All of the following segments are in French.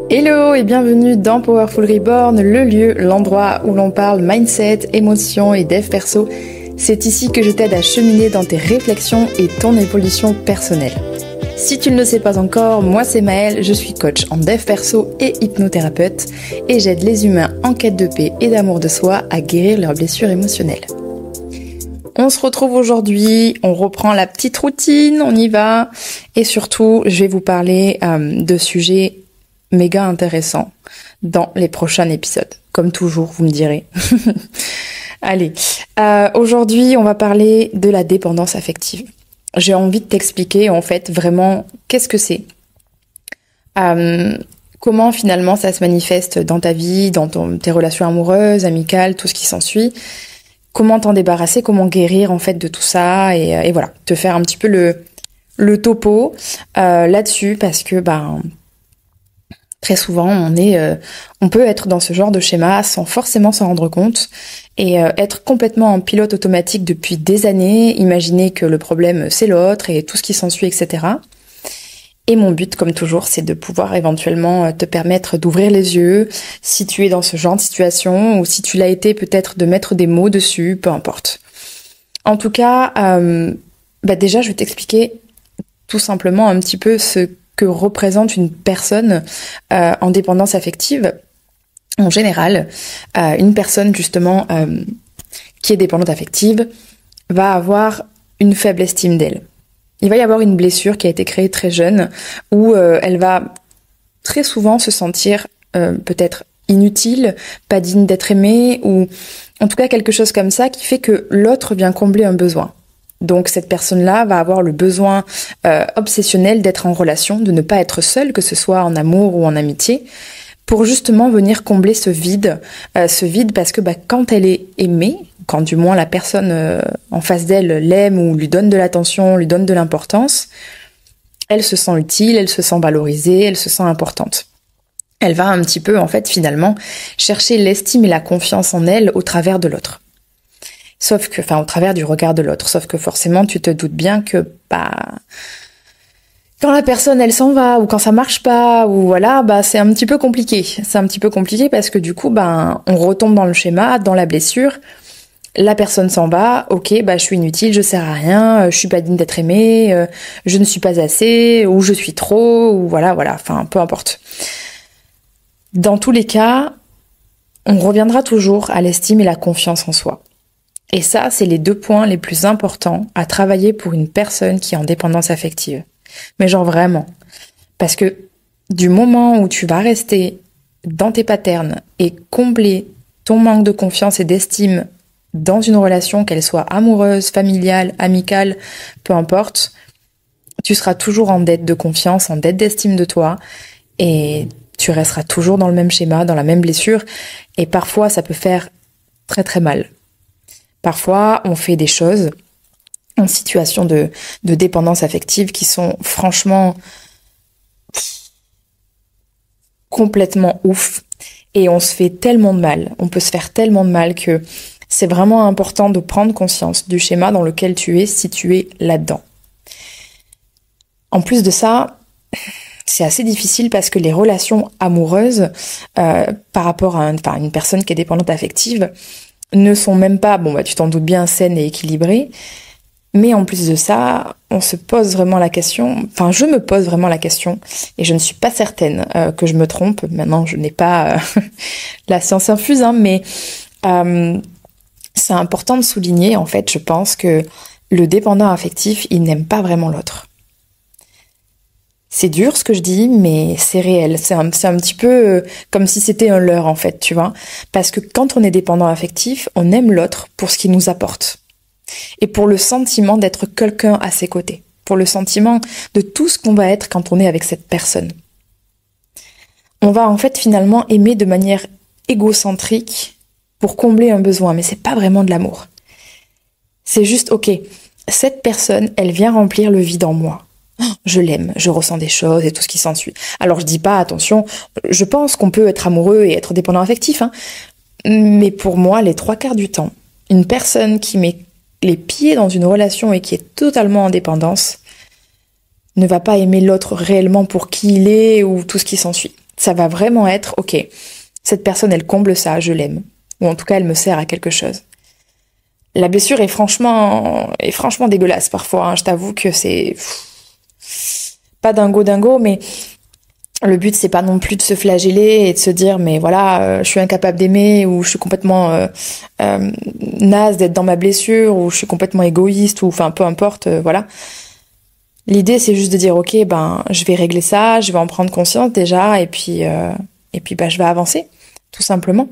Hello et bienvenue dans Powerful Reborn, le lieu, l'endroit où l'on parle mindset, émotions et dev perso. C'est ici que je t'aide à cheminer dans tes réflexions et ton évolution personnelle. Si tu ne le sais pas encore, moi c'est Maëlle, je suis coach en dev perso et hypnothérapeute et j'aide les humains en quête de paix et d'amour de soi à guérir leurs blessures émotionnelles. On se retrouve aujourd'hui, on reprend la petite routine, on y va et surtout je vais vous parler de sujets méga intéressant dans les prochains épisodes. Comme toujours, vous me direz. Allez, aujourd'hui, on va parler de la dépendance affective. J'ai envie de t'expliquer, en fait, vraiment, qu'est-ce que c'est. Comment, finalement, ça se manifeste dans ta vie, dans tes relations amoureuses, amicales, tout ce qui s'ensuit. Comment t'en débarrasser, comment guérir, en fait, de tout ça. Et voilà, te faire un petit peu le topo là-dessus, parce que, très souvent, on peut être dans ce genre de schéma sans forcément s'en rendre compte et être complètement en pilote automatique depuis des années, imaginer que le problème c'est l'autre et tout ce qui s'ensuit, etc. Et mon but, comme toujours, c'est de pouvoir éventuellement te permettre d'ouvrir les yeux si tu es dans ce genre de situation ou si tu l'as été, peut-être de mettre des mots dessus, peu importe. En tout cas, déjà, je vais t'expliquer tout simplement un petit peu ce que représente une personne en dépendance affective. En général, une personne justement qui est dépendante affective va avoir une faible estime d'elle. Il va y avoir une blessure qui a été créée très jeune où elle va très souvent se sentir peut-être inutile, pas digne d'être aimée ou en tout cas quelque chose comme ça qui fait que l'autre vient combler un besoin. Donc cette personne-là va avoir le besoin obsessionnel d'être en relation, de ne pas être seule, que ce soit en amour ou en amitié, pour justement venir combler ce vide parce que quand elle est aimée, quand du moins la personne en face d'elle l'aime ou lui donne de l'attention, lui donne de l'importance, elle se sent utile, elle se sent valorisée, elle se sent importante. Elle va un petit peu en fait finalement chercher l'estime et la confiance en elle au travers de l'autre. Au travers du regard de l'autre. Sauf que forcément, tu te doutes bien que, quand la personne, elle s'en va, ou quand ça marche pas, ou voilà, c'est un petit peu compliqué. C'est un petit peu compliqué parce que du coup, on retombe dans le schéma, dans la blessure. La personne s'en va, ok, je suis inutile, je sers à rien, je suis pas digne d'être aimée, je ne suis pas assez, ou je suis trop, ou voilà, peu importe. Dans tous les cas, on reviendra toujours à l'estime et la confiance en soi. Et ça, c'est les 2 points les plus importants à travailler pour une personne qui est en dépendance affective. Mais genre vraiment. Parce que du moment où tu vas rester dans tes patterns et combler ton manque de confiance et d'estime dans une relation, qu'elle soit amoureuse, familiale, amicale, peu importe, tu seras toujours en dette de confiance, en dette d'estime de toi et tu resteras toujours dans le même schéma, dans la même blessure et parfois ça peut faire très très mal. Parfois, on fait des choses en situation de dépendance affective qui sont franchement complètement ouf et on se fait tellement de mal, on peut se faire tellement de mal que c'est vraiment important de prendre conscience du schéma dans lequel tu es situé là-dedans. En plus de ça, c'est assez difficile parce que les relations amoureuses par rapport à une personne qui est dépendante affective ne sont même pas, tu t'en doutes bien, saines et équilibrées. Mais en plus de ça, on se pose vraiment la question, je me pose vraiment la question, et je ne suis pas certaine que je me trompe. Maintenant, je n'ai pas la science infuse, mais c'est important de souligner, en fait, je pense que le dépendant affectif, il n'aime pas vraiment l'autre. C'est dur ce que je dis, mais c'est réel. C'est un petit peu comme si c'était un leurre en fait, tu vois. Parce que quand on est dépendant affectif, on aime l'autre pour ce qu'il nous apporte. Et pour le sentiment d'être quelqu'un à ses côtés. Pour le sentiment de tout ce qu'on va être quand on est avec cette personne. On va en fait finalement aimer de manière égocentrique pour combler un besoin, mais c'est pas vraiment de l'amour. C'est juste, ok, cette personne, elle vient remplir le vide en moi. Je l'aime, je ressens des choses et tout ce qui s'ensuit. Alors je dis pas, attention, je pense qu'on peut être amoureux et être dépendant affectif, mais pour moi, les 3/4 du temps, une personne qui met les pieds dans une relation et qui est totalement en dépendance ne va pas aimer l'autre réellement pour qui il est ou tout ce qui s'ensuit. Ça va vraiment être, ok, cette personne, elle comble ça, je l'aime. Ou en tout cas, elle me sert à quelque chose. La blessure est franchement dégueulasse parfois, hein. Je t'avoue que c'est pas dingo, mais le but, c'est pas non plus de se flageller et de se dire, mais voilà, je suis incapable d'aimer, ou je suis complètement naze d'être dans ma blessure, ou je suis complètement égoïste, ou enfin, peu importe, voilà. L'idée, c'est juste de dire, ok, ben, je vais régler ça, je vais en prendre conscience déjà, et puis ben, je vais avancer, tout simplement.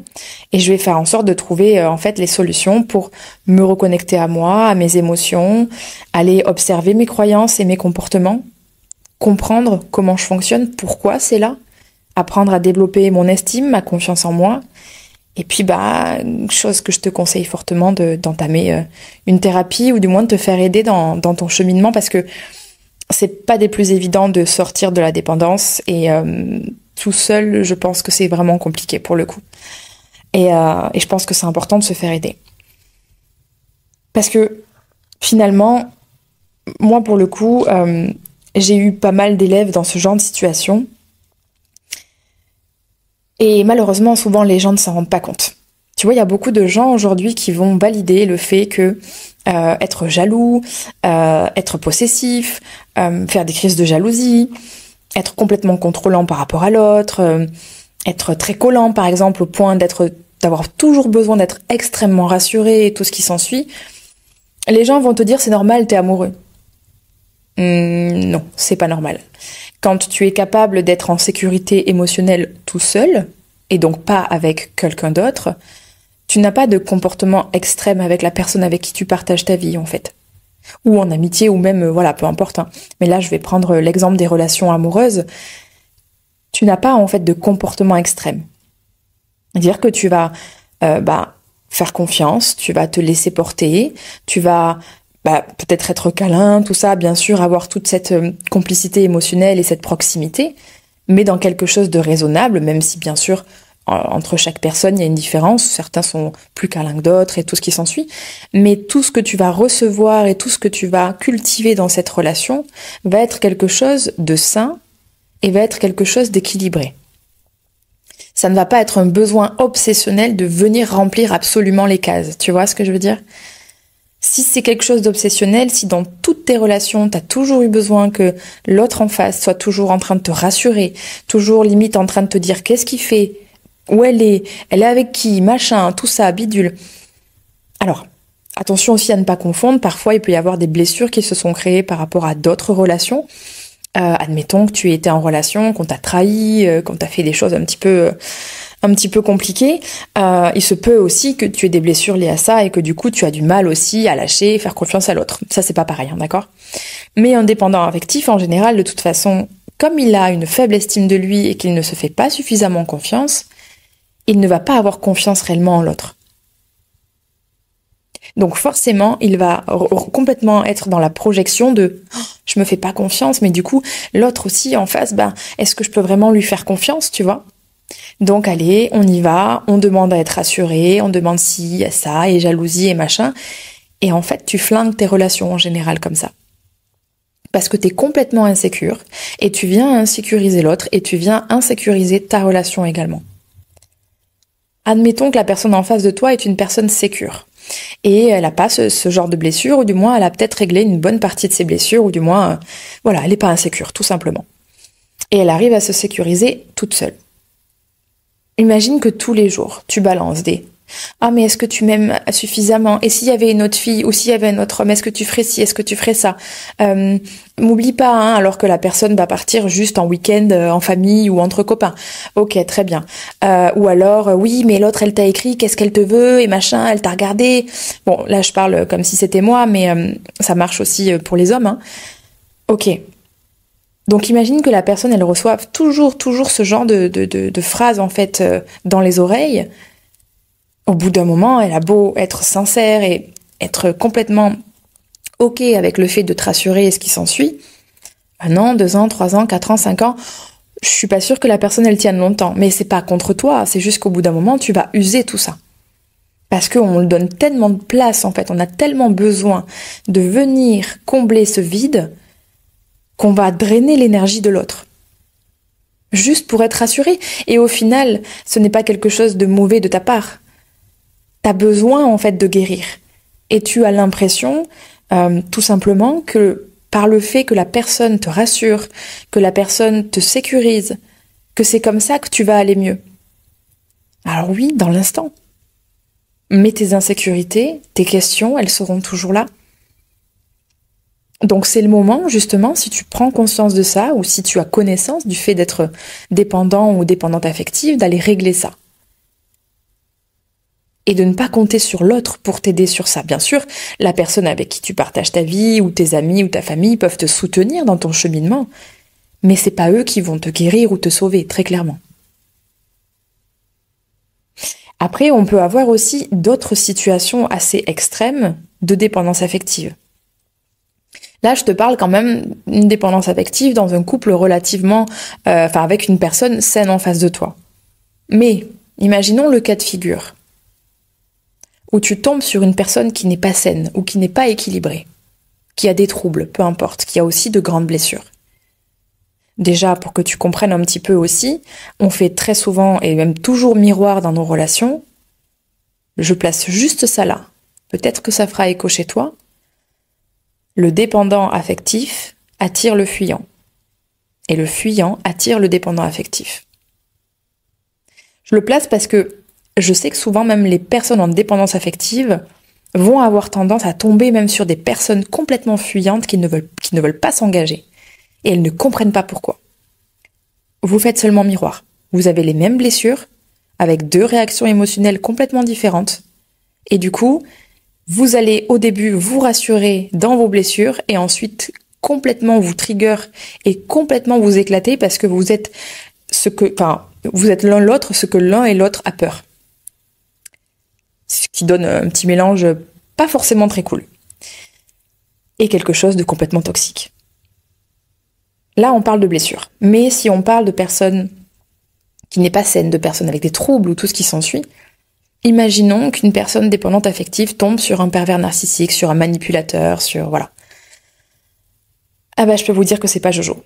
Et je vais faire en sorte de trouver, en fait, les solutions pour me reconnecter à moi, à mes émotions, aller observer mes croyances et mes comportements, comprendre comment je fonctionne, pourquoi c'est là, apprendre à développer mon estime, ma confiance en moi. Et puis, bah, une chose que je te conseille fortement d'entamer une thérapie, ou du moins de te faire aider dans ton cheminement, parce que c'est pas des plus évidents de sortir de la dépendance, et tout seul, je pense que c'est vraiment compliqué pour le coup. Et je pense que c'est important de se faire aider. Parce que finalement, moi pour le coup, j'ai eu pas mal d'élèves dans ce genre de situation. Et malheureusement, souvent, les gens ne s'en rendent pas compte. Tu vois, il y a beaucoup de gens aujourd'hui qui vont valider le fait que être jaloux, être possessif, faire des crises de jalousie, être complètement contrôlant par rapport à l'autre, être très collant, par exemple, au point d'avoir toujours besoin d'être extrêmement rassuré et tout ce qui s'ensuit. Les gens vont te dire, c'est normal, t'es amoureux. Non, c'est pas normal. Quand tu es capable d'être en sécurité émotionnelle tout seul, et donc pas avec quelqu'un d'autre, tu n'as pas de comportement extrême avec la personne avec qui tu partages ta vie, en fait. Ou en amitié, ou même, voilà, peu importe, hein. Mais là, je vais prendre l'exemple des relations amoureuses. Tu n'as pas, en fait, de comportement extrême. C'est-à-dire que tu vas faire confiance, tu vas te laisser porter, tu vas peut-être être câlin, tout ça, bien sûr, avoir toute cette complicité émotionnelle et cette proximité, mais dans quelque chose de raisonnable, même si, bien sûr, entre chaque personne, il y a une différence. Certains sont plus câlins que d'autres et tout ce qui s'ensuit. Mais tout ce que tu vas recevoir et tout ce que tu vas cultiver dans cette relation va être quelque chose de sain et va être quelque chose d'équilibré. Ça ne va pas être un besoin obsessionnel de venir remplir absolument les cases. Tu vois ce que je veux dire ? Si c'est quelque chose d'obsessionnel, si dans toutes tes relations, tu as toujours eu besoin que l'autre en face soit toujours en train de te rassurer, toujours limite en train de te dire qu'est-ce qu'il fait, où elle est avec qui, machin, tout ça, bidule. Alors, attention aussi à ne pas confondre, parfois il peut y avoir des blessures qui se sont créées par rapport à d'autres relations. Admettons que tu étais en relation, qu'on t'a trahi, qu'on t'a fait des choses un petit peu compliquées. Il se peut aussi que tu aies des blessures liées à ça et que du coup tu as du mal aussi à lâcher et faire confiance à l'autre. Ça c'est pas pareil, hein, d'accord ? Mais un dépendant affectif en général, de toute façon, comme il a une faible estime de lui et qu'il ne se fait pas suffisamment confiance, il ne va pas avoir confiance réellement en l'autre. Donc forcément, il va complètement être dans la projection de « je me fais pas confiance », mais du coup, l'autre aussi en face, est-ce que je peux vraiment lui faire confiance, tu vois ? Donc allez, on y va, on demande à être rassuré, on demande si, ça, et jalousie et machin. Et en fait, tu flingues tes relations en général comme ça. Parce que t'es complètement insécure, et tu viens insécuriser l'autre, et tu viens insécuriser ta relation également. Admettons que la personne en face de toi est une personne sécure. Et elle n'a pas ce genre de blessure, ou du moins elle a peut-être réglé une bonne partie de ses blessures, ou du moins, elle n'est pas insécure, tout simplement. Et elle arrive à se sécuriser toute seule. Imagine que tous les jours, tu balances des « Ah, mais est-ce que tu m'aimes suffisamment ? Et s'il y avait une autre fille, ou s'il y avait un autre homme, est-ce que tu ferais ci, est-ce que tu ferais ça ? M'oublie pas, hein, alors que la personne va partir juste en week-end, en famille ou entre copains. Ok, très bien. Ou alors, oui, mais l'autre, elle t'a écrit, qu'est-ce qu'elle te veut, et machin, elle t'a regardé. » Bon, là, je parle comme si c'était moi, mais ça marche aussi pour les hommes, hein. Ok. Donc imagine que la personne, elle reçoive toujours ce genre de phrases, en fait, dans les oreilles. Au bout d'un moment, elle a beau être sincère et être complètement ok avec le fait de te rassurer et ce qui s'ensuit. 1 an, 2 ans, 3 ans, 4 ans, 5 ans, je suis pas sûre que la personne, elle tienne longtemps. Mais c'est pas contre toi, c'est juste qu'au bout d'un moment, tu vas user tout ça. Parce qu'on lui donne tellement de place, en fait, on a tellement besoin de venir combler ce vide qu'on va drainer l'énergie de l'autre. juste pour être rassuré. Et au final, ce n'est pas quelque chose de mauvais de ta part. T'as besoin en fait de guérir. Et tu as l'impression, tout simplement, que par le fait que la personne te rassure, que la personne te sécurise, que c'est comme ça que tu vas aller mieux. Alors oui, dans l'instant. Mais tes insécurités, tes questions, elles seront toujours là. Donc c'est le moment, justement, si tu prends conscience de ça, ou si tu as connaissance du fait d'être dépendant ou dépendante affective, d'aller régler ça. Et de ne pas compter sur l'autre pour t'aider sur ça. Bien sûr, la personne avec qui tu partages ta vie, ou tes amis, ou ta famille peuvent te soutenir dans ton cheminement, mais c'est pas eux qui vont te guérir ou te sauver, très clairement. Après, on peut avoir aussi d'autres situations assez extrêmes de dépendance affective. Là, je te parle quand même d'une dépendance affective dans un couple relativement, avec une personne saine en face de toi. Mais, imaginons le cas de figure où tu tombes sur une personne qui n'est pas saine ou qui n'est pas équilibrée, qui a des troubles, peu importe, qui a aussi de grandes blessures. Déjà, pour que tu comprennes un petit peu aussi, on fait très souvent et même toujours miroir dans nos relations. Je place juste ça là. Peut-être que ça fera écho chez toi. Le dépendant affectif attire le fuyant. Et le fuyant attire le dépendant affectif. Je le place parce que je sais que souvent même les personnes en dépendance affective vont avoir tendance à tomber même sur des personnes complètement fuyantes qui ne veulent pas s'engager. Et elles ne comprennent pas pourquoi. Vous faites seulement miroir. Vous avez les mêmes blessures, avec deux réactions émotionnelles complètement différentes. Et du coup, vous allez au début vous rassurer dans vos blessures et ensuite complètement vous trigger et complètement vous éclater parce que vous êtes vous êtes l'un l'autre ce que l'un et l'autre a peur. Ce qui donne un petit mélange pas forcément très cool. Et quelque chose de complètement toxique. Là, on parle de blessures. Mais si on parle de personnes qui n'est pas saine, de personnes avec des troubles ou tout ce qui s'ensuit, imaginons qu'une personne dépendante affective tombe sur un pervers narcissique, sur un manipulateur, voilà. Ah bah, je peux vous dire que c'est pas Jojo.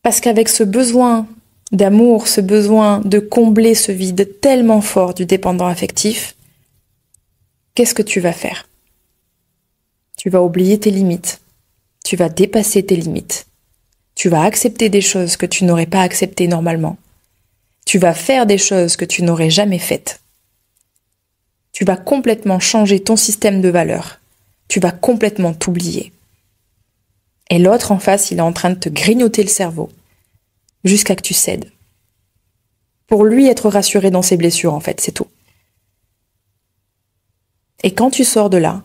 Parce qu'avec ce besoin d'amour, ce besoin de combler ce vide tellement fort du dépendant affectif, qu'est-ce que tu vas faire? Tu vas oublier tes limites. Tu vas dépasser tes limites. Tu vas accepter des choses que tu n'aurais pas acceptées normalement. Tu vas faire des choses que tu n'aurais jamais faites. Tu vas complètement changer ton système de valeurs. Tu vas complètement t'oublier. Et l'autre en face, il est en train de te grignoter le cerveau jusqu'à que tu cèdes. Pour lui être rassuré dans ses blessures, en fait, c'est tout. Et quand tu sors de là,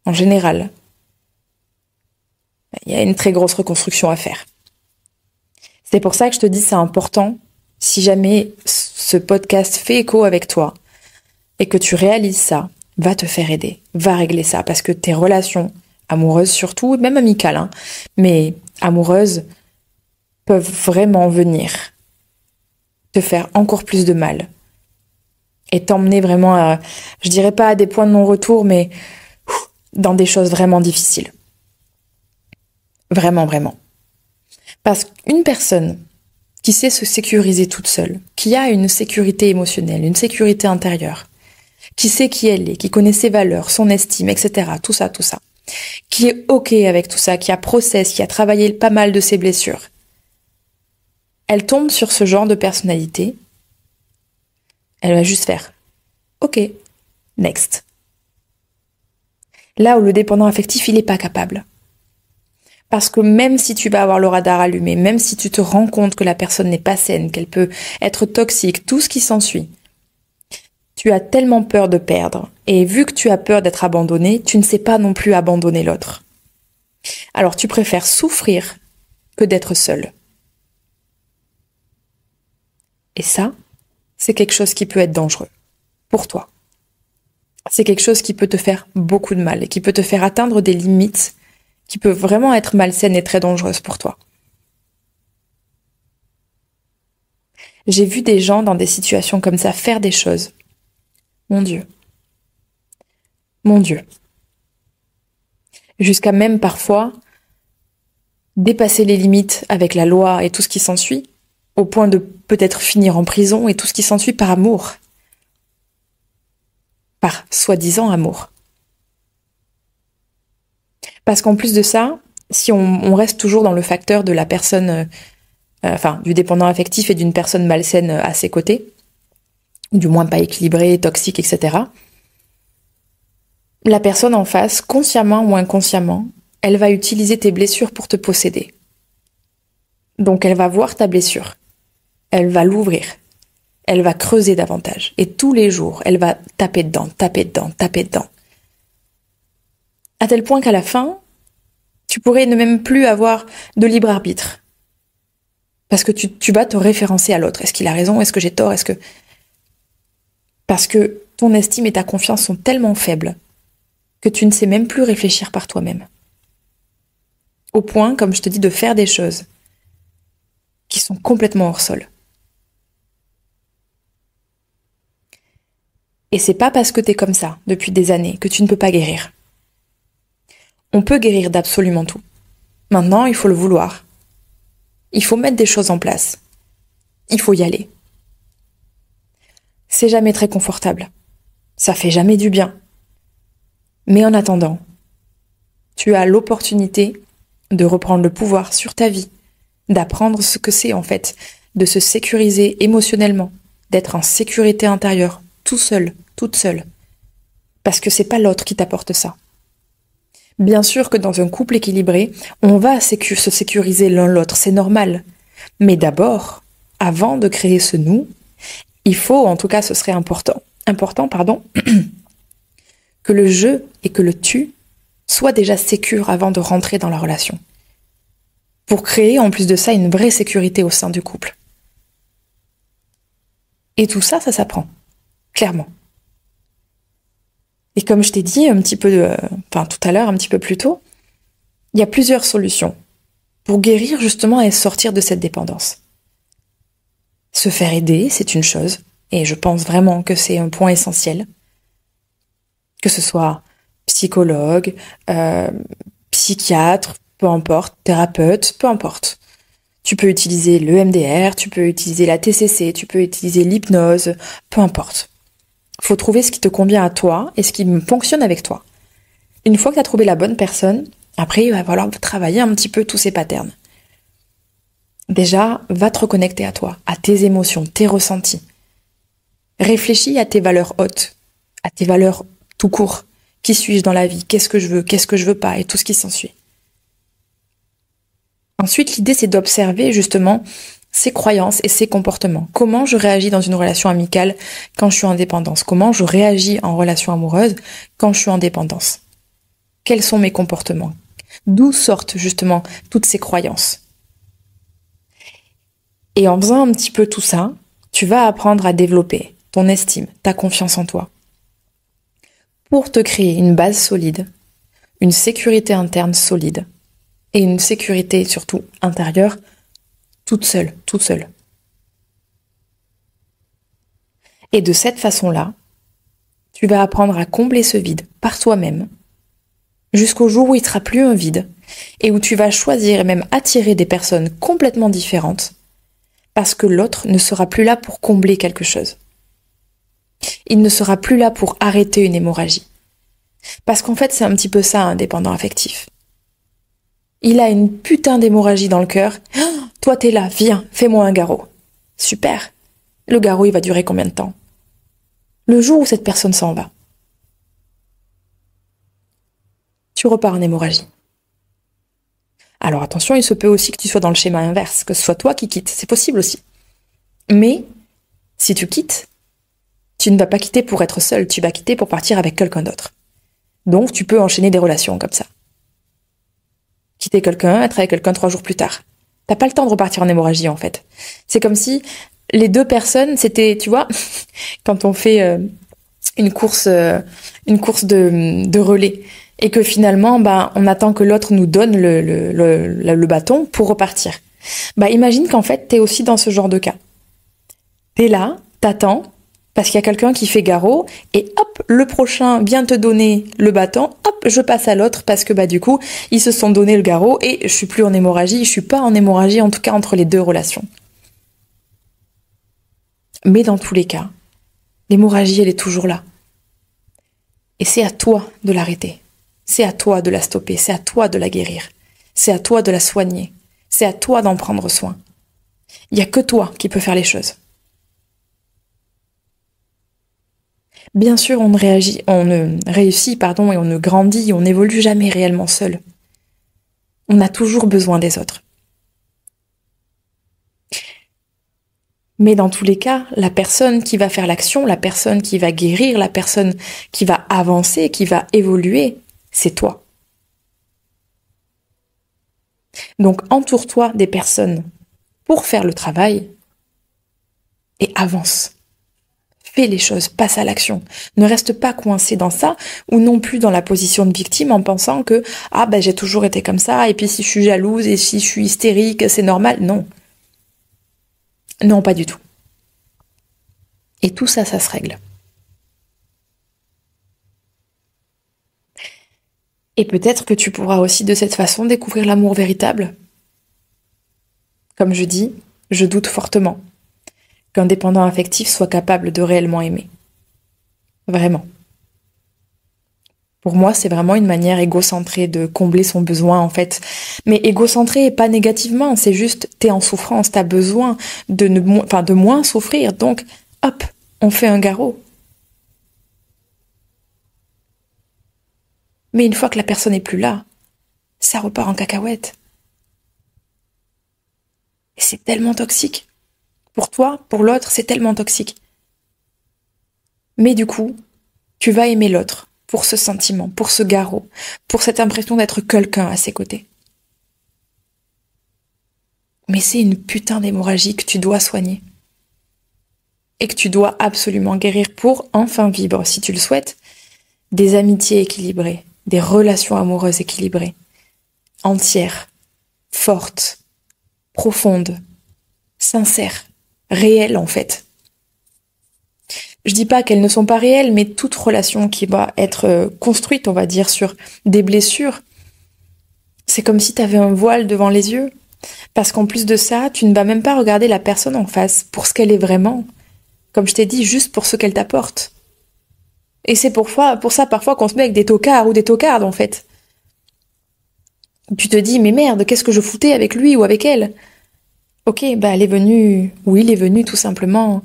en général, il y a une très grosse reconstruction à faire. C'est pour ça que je te dis, c'est important, si jamais ce podcast fait écho avec toi et que tu réalises ça, va te faire aider, va régler ça, parce que tes relations amoureuses surtout, même amicales, mais amoureuses, peuvent vraiment venir te faire encore plus de mal et t'emmener vraiment à, je dirais pas à des points de non-retour, mais dans des choses vraiment difficiles. Vraiment, vraiment. Parce qu'une personne qui sait se sécuriser toute seule, qui a une sécurité émotionnelle, une sécurité intérieure, qui sait qui elle est, qui connaît ses valeurs, son estime, etc., tout ça, qui est OK avec tout ça, qui a process, qui a travaillé pas mal de ses blessures, elle tombe sur ce genre de personnalité, elle va juste faire OK, next. Là où le dépendant affectif, il n'est pas capable. Parce que même si tu vas avoir le radar allumé, même si tu te rends compte que la personne n'est pas saine, qu'elle peut être toxique, tout ce qui s'ensuit, tu as tellement peur de perdre. Et vu que tu as peur d'être abandonné, tu ne sais pas non plus abandonner l'autre. Alors tu préfères souffrir que d'être seul. Et ça, c'est quelque chose qui peut être dangereux pour toi. C'est quelque chose qui peut te faire beaucoup de mal et qui peut te faire atteindre des limites qui peuvent vraiment être malsaines et très dangereuses pour toi. J'ai vu des gens dans des situations comme ça faire des choses. Mon Dieu. Mon Dieu. Jusqu'à même parfois dépasser les limites avec la loi et tout ce qui s'ensuit au point de peut-être finir en prison et tout ce qui s'ensuit par amour. Par soi-disant amour. Parce qu'en plus de ça, si on reste toujours dans le facteur de la personne, du dépendant affectif et d'une personne malsaine à ses côtés, ou du moins pas équilibrée, toxique, etc., la personne en face, consciemment ou inconsciemment, elle va utiliser tes blessures pour te posséder. Donc elle va voir ta blessure, elle va l'ouvrir, elle va creuser davantage. Et tous les jours, elle va taper dedans, taper dedans, taper dedans. À tel point qu'à la fin, tu pourrais ne même plus avoir de libre arbitre. Parce que tu vas te référencer à l'autre. Est-ce qu'il a raison? Est-ce que j'ai tort? Parce que ton estime et ta confiance sont tellement faibles que tu ne sais même plus réfléchir par toi-même. Au point, comme je te dis, de faire des choses qui sont complètement hors sol. Et c'est pas parce que t'es comme ça depuis des années que tu ne peux pas guérir. On peut guérir d'absolument tout. Maintenant, il faut le vouloir. Il faut mettre des choses en place. Il faut y aller. C'est jamais très confortable. Ça fait jamais du bien. Mais en attendant, tu as l'opportunité de reprendre le pouvoir sur ta vie, d'apprendre ce que c'est en fait, de se sécuriser émotionnellement, d'être en sécurité intérieure, tout seul, toute seule. Parce que c'est pas l'autre qui t'apporte ça. Bien sûr que dans un couple équilibré, on va se sécuriser l'un l'autre, c'est normal. Mais d'abord, avant de créer ce nous, il faut, en tout cas ce serait important, que le je et que le tu soient déjà sécures avant de rentrer dans la relation. Pour créer en plus de ça une vraie sécurité au sein du couple. Et tout ça, ça s'apprend, clairement. Et comme je t'ai dit tout à l'heure, un petit peu plus tôt, il y a plusieurs solutions pour guérir justement et sortir de cette dépendance. Se faire aider, c'est une chose, et je pense vraiment que c'est un point essentiel. Que ce soit psychologue, psychiatre, peu importe, thérapeute, peu importe. Tu peux utiliser le MDR, tu peux utiliser la TCC, tu peux utiliser l'hypnose, peu importe. Faut trouver ce qui te convient à toi et ce qui fonctionne avec toi. Une fois que tu as trouvé la bonne personne, après, il va falloir travailler un petit peu tous ces patterns. Déjà, va te reconnecter à toi, à tes émotions, tes ressentis. Réfléchis à tes valeurs hautes, à tes valeurs tout court. Qui suis-je dans la vie? Qu'est-ce que je veux pas? Et tout ce qui s'ensuit. Ensuite, l'idée, c'est d'observer justement ses croyances et ses comportements. Comment je réagis dans une relation amicale quand je suis en dépendance? Comment je réagis en relation amoureuse quand je suis en dépendance? Quels sont mes comportements? D'où sortent justement toutes ces croyances? Et en faisant un petit peu tout ça, tu vas apprendre à développer ton estime, ta confiance en toi, pour te créer une base solide, une sécurité interne solide, et une sécurité surtout intérieure, toute seule. Et de cette façon-là, tu vas apprendre à combler ce vide par toi-même, jusqu'au jour où il ne sera plus un vide, et où tu vas choisir et même attirer des personnes complètement différentes, parce que l'autre ne sera plus là pour combler quelque chose. Il ne sera plus là pour arrêter une hémorragie. Parce qu'en fait, c'est un petit peu ça, un dépendant affectif. Il a une putain d'hémorragie dans le cœur. Oh, toi, t'es là, viens, fais-moi un garrot. Super. Le garrot, il va durer combien de temps? Le jour où cette personne s'en va, tu repars en hémorragie. Alors attention, il se peut aussi que tu sois dans le schéma inverse, que ce soit toi qui quittes, c'est possible aussi. Mais si tu quittes, tu ne vas pas quitter pour être seul, tu vas quitter pour partir avec quelqu'un d'autre. Donc tu peux enchaîner des relations comme ça. Quitter quelqu'un, être avec quelqu'un 3 jours plus tard. T'as pas le temps de repartir en hémorragie en fait. C'est comme si les deux personnes, c'était, tu vois, quand on fait une course de relais et que finalement, on attend que l'autre nous donne le bâton pour repartir. Imagine qu'en fait, t'es aussi dans ce genre de cas. T'es là, t'attends, parce qu'il y a quelqu'un qui fait garrot, et hop, le prochain vient te donner le bâton, hop, je passe à l'autre, parce que du coup, ils se sont donné le garrot, et je suis plus en hémorragie, je suis pas en hémorragie, en tout cas entre les deux relations. Mais dans tous les cas, l'hémorragie, elle est toujours là. Et c'est à toi de l'arrêter. C'est à toi de la stopper. C'est à toi de la guérir. C'est à toi de la soigner. C'est à toi d'en prendre soin. Il n'y a que toi qui peux faire les choses. Bien sûr, on ne réussit, et on ne grandit, on n'évolue jamais réellement seul. On a toujours besoin des autres. Mais dans tous les cas, la personne qui va faire l'action, la personne qui va guérir, la personne qui va avancer, qui va évoluer, c'est toi. Donc entoure-toi des personnes pour faire le travail et avance. Fais les choses, passe à l'action. Ne reste pas coincé dans ça ou non plus dans la position de victime en pensant que j'ai toujours été comme ça et puis si je suis jalouse et si je suis hystérique, c'est normal. Non. Non, pas du tout. Et tout ça, ça se règle. Et peut-être que tu pourras aussi de cette façon découvrir l'amour véritable. Comme je dis, je doute fortement qu'un dépendant affectif soit capable de réellement aimer. Vraiment. Pour moi, c'est vraiment une manière égocentrée de combler son besoin, en fait. Mais égocentrée, pas négativement, c'est juste, t'es en souffrance, t'as besoin de moins souffrir, donc, hop, on fait un garrot. Mais une fois que la personne n'est plus là, ça repart en cacahuète. Et c'est tellement toxique. Pour toi, pour l'autre, c'est tellement toxique. Mais du coup, tu vas aimer l'autre pour ce sentiment, pour ce garrot, pour cette impression d'être quelqu'un à ses côtés. Mais c'est une putain d'hémorragie que tu dois soigner. Et que tu dois absolument guérir pour enfin vivre, si tu le souhaites, des amitiés équilibrées, des relations amoureuses équilibrées, entières, fortes, profondes, sincères, réelles en fait. Je dis pas qu'elles ne sont pas réelles, mais toute relation qui va être construite, on va dire, sur des blessures, c'est comme si tu avais un voile devant les yeux. Parce qu'en plus de ça, tu ne vas même pas regarder la personne en face pour ce qu'elle est vraiment. Comme je t'ai dit, juste pour ce qu'elle t'apporte. Et c'est pour ça parfois qu'on se met avec des tocards ou des tocardes en fait. Tu te dis, mais merde, qu'est-ce que je foutais avec lui ou avec elle? Ok, elle est venue, ou il est venu tout simplement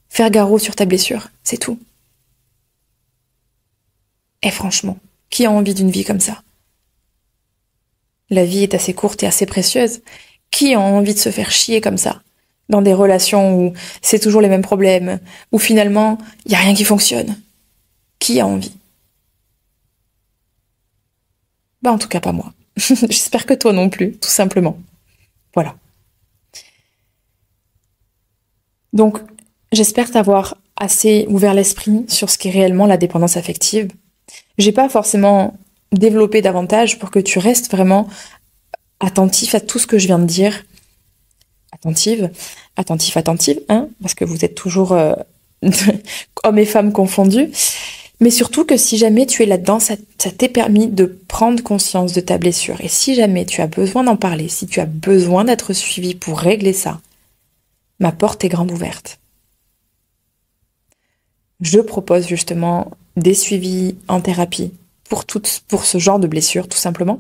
faire garrot sur ta blessure, c'est tout. Et franchement, qui a envie d'une vie comme ça? La vie est assez courte et assez précieuse. Qui a envie de se faire chier comme ça? Dans des relations où c'est toujours les mêmes problèmes, où finalement, il n'y a rien qui fonctionne. Qui a envie? En tout cas pas moi. J'espère que toi non plus, tout simplement. Voilà. Donc, j'espère t'avoir assez ouvert l'esprit sur ce qu'est réellement la dépendance affective. J'ai pas forcément développé davantage pour que tu restes vraiment attentif à tout ce que je viens de dire. Attentive, hein, parce que vous êtes toujours hommes et femmes confondus. Mais surtout que si jamais tu es là-dedans, ça t'est permis de prendre conscience de ta blessure. Et si jamais tu as besoin d'en parler, si tu as besoin d'être suivi pour régler ça, ma porte est grande ouverte. Je propose justement des suivis en thérapie pour ce genre de blessure, tout simplement.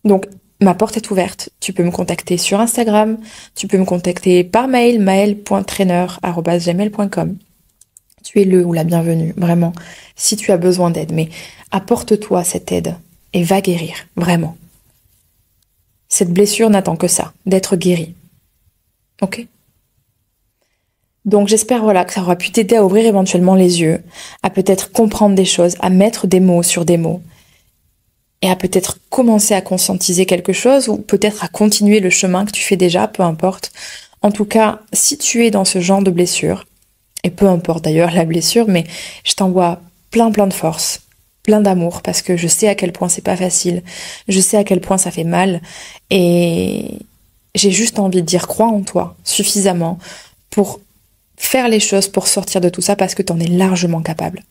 Donc, ma porte est ouverte. Tu peux me contacter sur Instagram, tu peux me contacter par mail, maël.trainer@gmail.com. Tu es le ou la bienvenue, vraiment, si tu as besoin d'aide. Mais apporte-toi cette aide et va guérir, vraiment. Cette blessure n'attend que ça, d'être guérie. Ok ? Donc j'espère que ça aura pu t'aider à ouvrir éventuellement les yeux, à peut-être comprendre des choses, à mettre des mots sur des mots, et à peut-être commencer à conscientiser quelque chose, ou peut-être à continuer le chemin que tu fais déjà, peu importe. En tout cas, si tu es dans ce genre de blessure, et peu importe d'ailleurs la blessure, mais je t'envoie plein de force, plein d'amour, parce que je sais à quel point c'est pas facile, je sais à quel point ça fait mal, et j'ai juste envie de dire, crois en toi suffisamment pour faire les choses pour sortir de tout ça, parce que t'en es largement capable.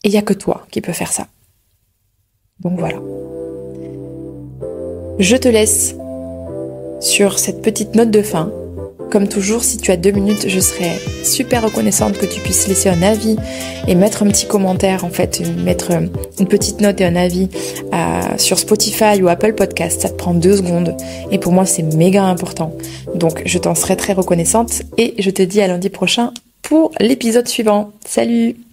Et il n'y a que toi qui peux faire ça. Donc voilà. Je te laisse sur cette petite note de fin Comme toujours, si tu as 2 minutes, je serais super reconnaissante que tu puisses laisser un avis et mettre un petit commentaire, en fait, mettre une petite note et un avis sur Spotify ou Apple Podcast. Ça te prend 2 secondes et pour moi, c'est méga important. Donc, je t'en serais très reconnaissante et je te dis à lundi prochain pour l'épisode suivant. Salut!